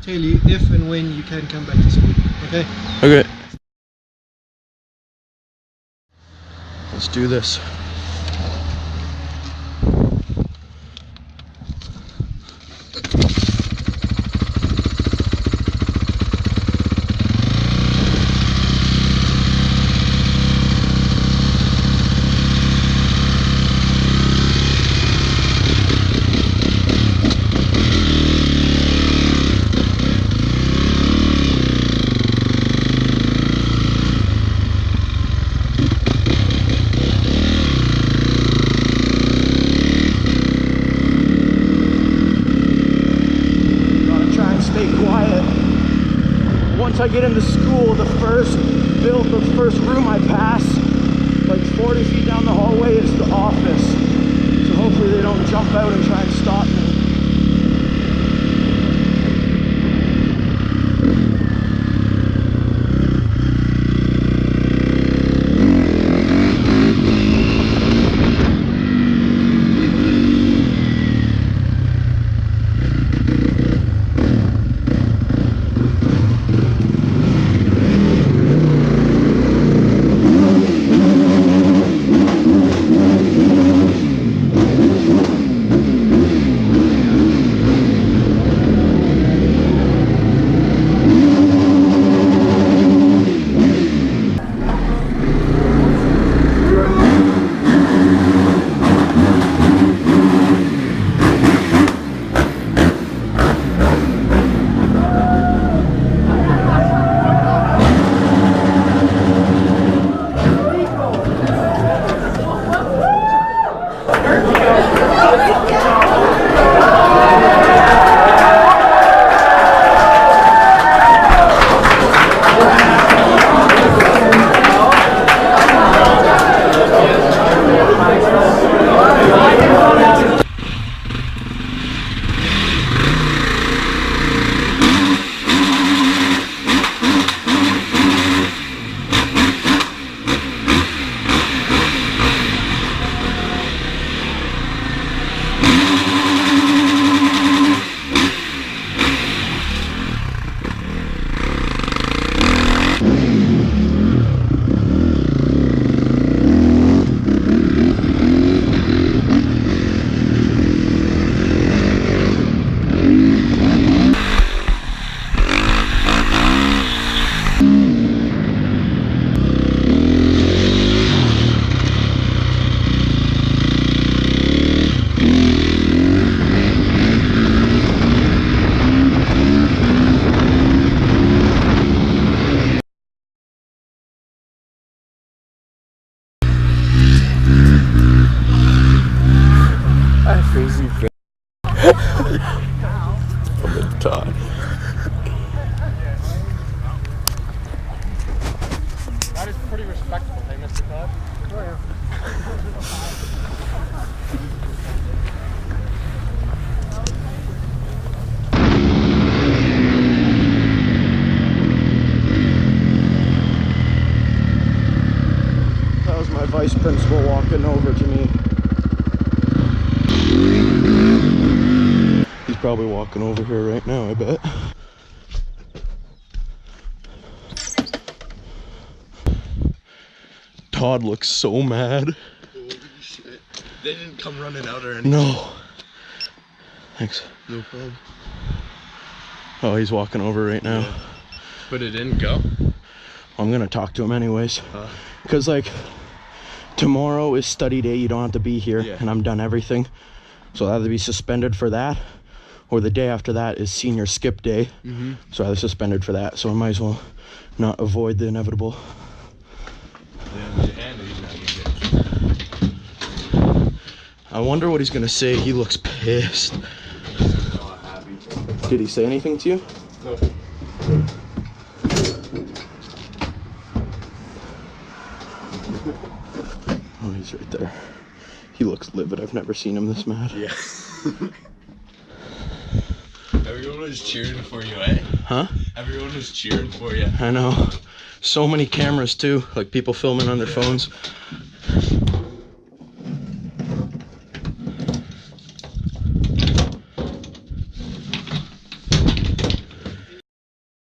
tell you if and when you can come back to school. Okay? Okay. Let's do this. Once I get into school, the first room I pass, like 40 feet down the hallway, is the office. So hopefully they don't jump out and try and stop me. Todd. That is pretty respectful, hey, Mr. Todd. Oh, yeah. That was my vice principal walking over to me. He's probably walking over here right now, I bet. Todd looks so mad. Holy shit. They didn't come running out or anything. No. Thanks. No problem. Oh, he's walking over right now. Yeah. But it didn't go? I'm gonna talk to him anyways. Because like, tomorrow is study day, you don't have to be here, Yeah. and I'm done everything. So I'll either be suspended for that, or the day after that is senior skip day. So I was suspended for that, so I might as well not avoid the inevitable. I wonder what he's gonna say. He looks pissed. Did he say anything to you? No. Oh, he's right there. He looks livid. I've never seen him this mad. Yeah. Everyone was cheering for you, eh? Huh? Everyone was cheering for you. I know. So many cameras too, like people filming on their phones.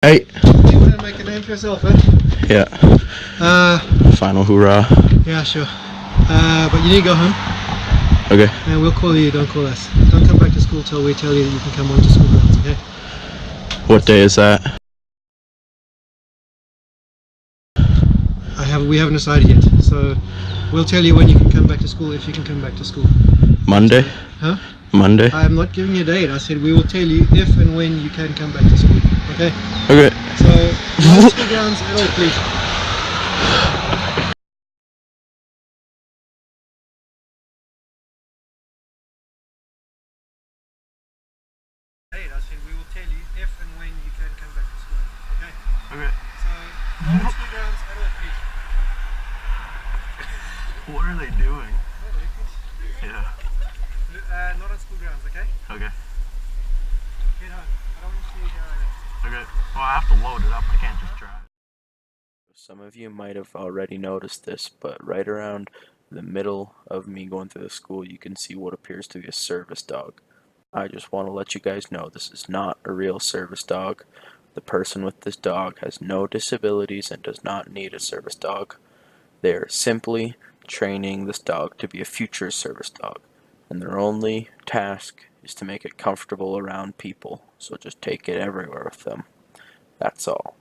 Hey. You want to make a name for yourself, eh? Yeah. Final hoorah. Yeah, sure. But you need to go home, Okay. and we'll call you. Don't call us. Don't come back to school till we tell you that you can come on to school grounds, okay? What day is that? We haven't decided yet, so we'll tell you when you can come back to school, if you can come back to school. Monday? Huh? Monday? I am not giving you a date. I said we will tell you if and when you can come back to school, okay? Okay. So, no school grounds at all, please. I said we will tell you if and when you can come back to school, okay? Okay. So, no school grounds at all, please. What are they doing? Yeah. Not on school grounds, okay? Okay. Get home. I don't want to see you here. Okay. Well, I have to load it up. I can't just drive. Some of you might have already noticed this, but right around the middle of me going through the school, you can see what appears to be a service dog. I just want to let you guys know this is not a real service dog. The person with this dog has no disabilities and does not need a service dog. They are simply training this dog to be a future service dog, and their only task is to make it comfortable around people, so just take it everywhere with them. That's all.